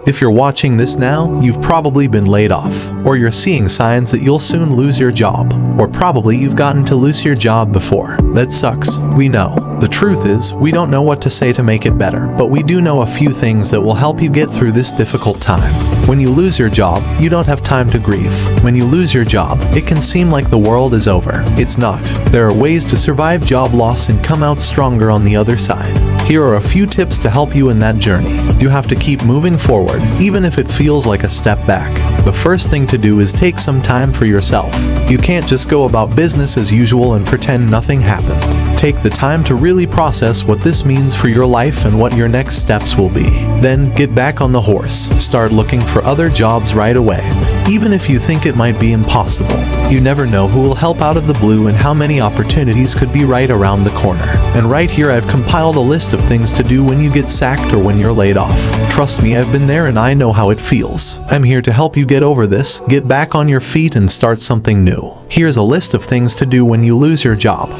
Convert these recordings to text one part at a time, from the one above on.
If you're watching this now, you've probably been laid off, or you're seeing signs that you'll soon lose your job, or probably you've gotten to lose your job before. That sucks, we know. The truth is, we don't know what to say to make it better, but we do know a few things that will help you get through this difficult time. When you lose your job, you don't have time to grieve. When you lose your job, it can seem like the world is over. It's not. There are ways to survive job loss and come out stronger on the other side. Here are a few tips to help you in that journey. You have to keep moving forward, even if it feels like a step back. The first thing to do is take some time for yourself. You can't just go about business as usual and pretend nothing happened. Take the time to really process what this means for your life and what your next steps will be. Then, get back on the horse. Start looking for other jobs right away. Even if you think it might be impossible, you never know who will help out of the blue and how many opportunities could be right around the corner. And right here I've compiled a list of things to do when you get sacked or when you're laid off. Trust me, I've been there and I know how it feels. I'm here to help you get over this, get back on your feet and start something new. Here's a list of things to do when you lose your job.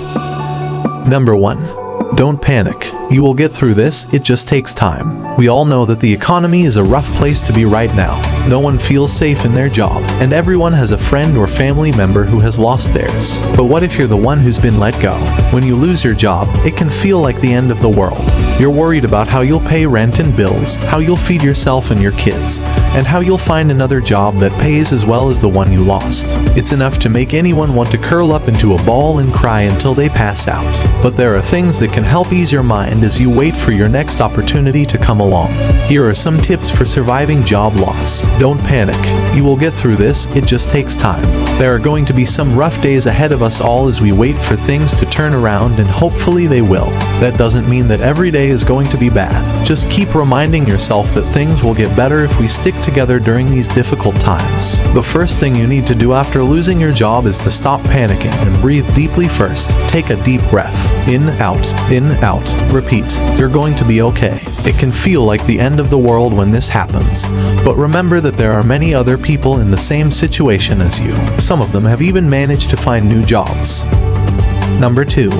Number 1. Don't panic. You will get through this, it just takes time. We all know that the economy is a rough place to be right now. No one feels safe in their job, and everyone has a friend or family member who has lost theirs. But what if you're the one who's been let go? When you lose your job, it can feel like the end of the world. You're worried about how you'll pay rent and bills, how you'll feed yourself and your kids, and how you'll find another job that pays as well as the one you lost. It's enough to make anyone want to curl up into a ball and cry until they pass out. But there are things that can help ease your mind as you wait for your next opportunity to come along. Here are some tips for surviving job loss. Don't panic. You will get through this, it just takes time. There are going to be some rough days ahead of us all as we wait for things to turn around, and hopefully they will. That doesn't mean that every day is going to be bad. Just keep reminding yourself that things will get better if we stick together during these difficult times. The first thing you need to do after losing your job is to stop panicking and breathe deeply first. Take a deep breath. In, out, repeat. You're going to be okay. It can feel like the end of the world when this happens, but remember that there are many other people in the same situation as you. Some of them have even managed to find new jobs. Number 2.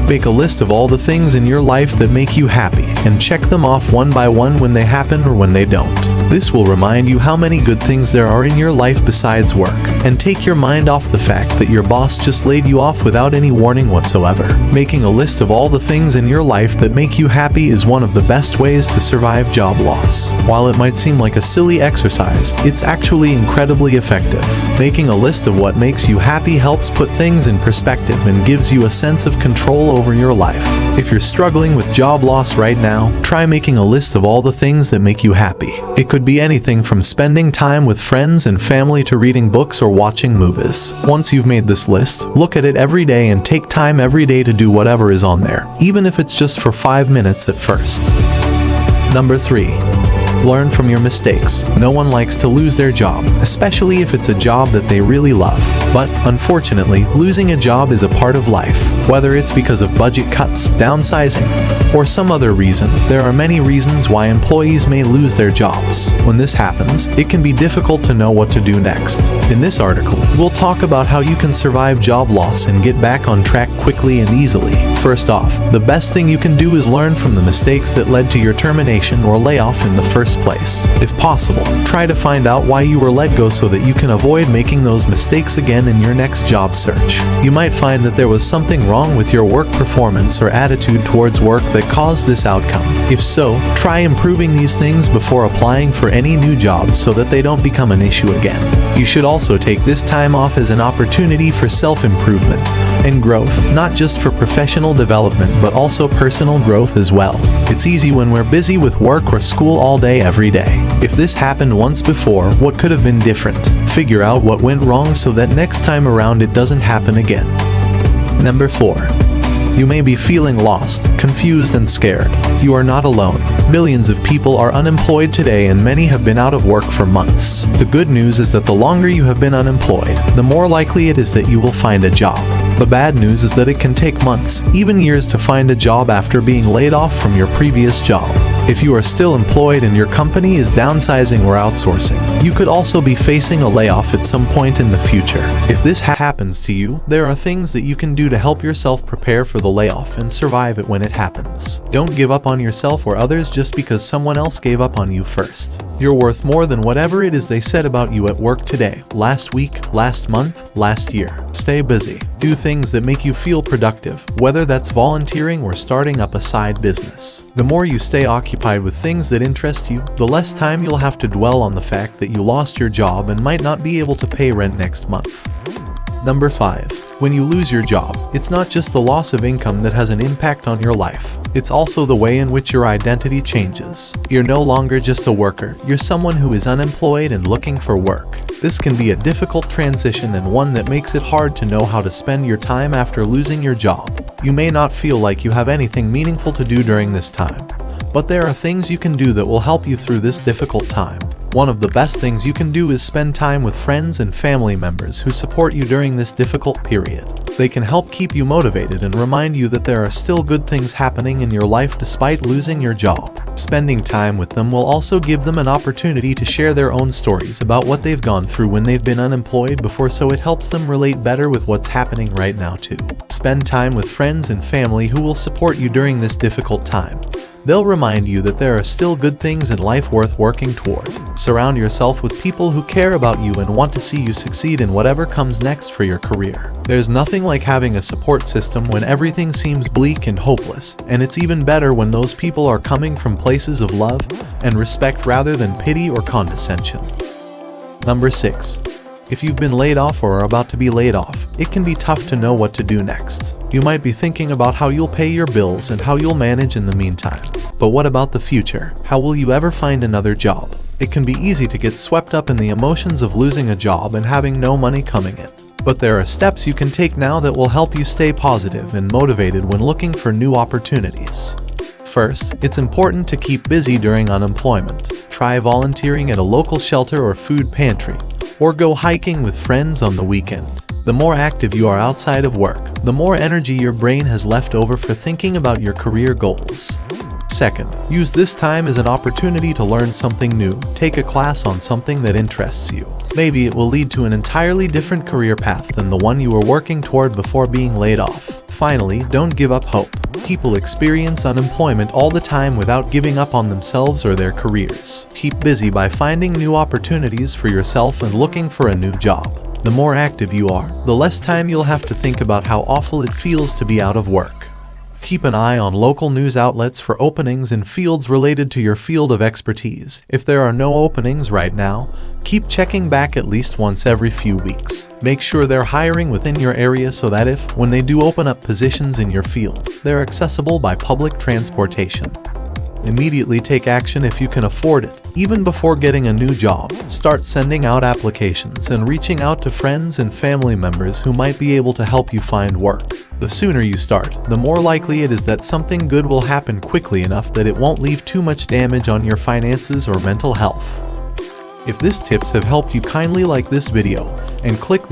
Make a list of all the things in your life that make you happy, and check them off one by one when they happen or when they don't. This will remind you how many good things there are in your life besides work, and take your mind off the fact that your boss just laid you off without any warning whatsoever. Making a list of all the things in your life that make you happy is one of the best ways to survive job loss. While it might seem like a silly exercise, it's actually incredibly effective. Making a list of what makes you happy helps put things in perspective and gives you a sense of control over your life. If you're struggling with job loss right now, try making a list of all the things that make you happy. It could be anything from spending time with friends and family to reading books or watching movies. Once you've made this list, look at it every day and take time every day to do whatever is on there, even if it's just for 5 minutes at first. Number 3. Learn from your mistakes. No one likes to lose their job, especially if it's a job that they really love. But, unfortunately, losing a job is a part of life. Whether it's because of budget cuts, downsizing, or some other reason, there are many reasons why employees may lose their jobs. When this happens, it can be difficult to know what to do next. In this article, we'll talk about how you can survive job loss and get back on track quickly and easily. First off, the best thing you can do is learn from the mistakes that led to your termination or layoff in the first place. If possible, try to find out why you were let go so that you can avoid making those mistakes again in your next job search. You might find that there was something wrong with your work performance or attitude towards work that caused this outcome. If so, try improving these things before applying for any new jobs so that they don't become an issue again. You should also take this time off as an opportunity for self-improvement and growth, not just for professional development but also personal growth as well. It's easy when we're busy with work or school all day every day. If this happened once before, what could have been different? Figure out what went wrong so that next time around it doesn't happen again. Number 4. You may be feeling lost, confused, and scared. You are not alone. Millions of people are unemployed today and many have been out of work for months. The good news is that the longer you have been unemployed, the more likely it is that you will find a job. The bad news is that it can take months, even years, to find a job after being laid off from your previous job. If you are still employed and your company is downsizing or outsourcing, you could also be facing a layoff at some point in the future. If this happens to you, there are things that you can do to help yourself prepare for the layoff and survive it when it happens. Don't give up on yourself or others just because someone else gave up on you first. You're worth more than whatever it is they said about you at work today, last week, last month, last year. Stay busy. Do things that make you feel productive, whether that's volunteering or starting up a side business. The more you stay occupied with things that interest you, the less time you'll have to dwell on the fact that you lost your job and might not be able to pay rent next month. Number 5. When you lose your job, it's not just the loss of income that has an impact on your life. It's also the way in which your identity changes. You're no longer just a worker, you're someone who is unemployed and looking for work. This can be a difficult transition and one that makes it hard to know how to spend your time after losing your job. You may not feel like you have anything meaningful to do during this time, but there are things you can do that will help you through this difficult time. One of the best things you can do is spend time with friends and family members who support you during this difficult period. They can help keep you motivated and remind you that there are still good things happening in your life despite losing your job. Spending time with them will also give them an opportunity to share their own stories about what they've gone through when they've been unemployed before, so it helps them relate better with what's happening right now too. Spend time with friends and family who will support you during this difficult time. They'll remind you that there are still good things in life worth working toward. Surround yourself with people who care about you and want to see you succeed in whatever comes next for your career. There's nothing like having a support system when everything seems bleak and hopeless, and it's even better when those people are coming from places of love and respect rather than pity or condescension. Number 6. If you've been laid off or are about to be laid off, it can be tough to know what to do next. You might be thinking about how you'll pay your bills and how you'll manage in the meantime. But what about the future? How will you ever find another job? It can be easy to get swept up in the emotions of losing a job and having no money coming in. But there are steps you can take now that will help you stay positive and motivated when looking for new opportunities. First, it's important to keep busy during unemployment. Try volunteering at a local shelter or food pantry, or go hiking with friends on the weekend. The more active you are outside of work, the more energy your brain has left over for thinking about your career goals. Second, use this time as an opportunity to learn something new. Take a class on something that interests you. Maybe it will lead to an entirely different career path than the one you were working toward before being laid off. Finally, don't give up hope. People experience unemployment all the time without giving up on themselves or their careers. Keep busy by finding new opportunities for yourself and looking for a new job. The more active you are, the less time you'll have to think about how awful it feels to be out of work. Keep an eye on local news outlets for openings in fields related to your field of expertise. If there are no openings right now, keep checking back at least once every few weeks. Make sure they're hiring within your area so that when they do open up positions in your field, they're accessible by public transportation. Immediately take action if you can afford it. Even before getting a new job, start sending out applications and reaching out to friends and family members who might be able to help you find work. The sooner you start, the more likely it is that something good will happen quickly enough that it won't leave too much damage on your finances or mental health. If these tips have helped you, kindly like this video and click the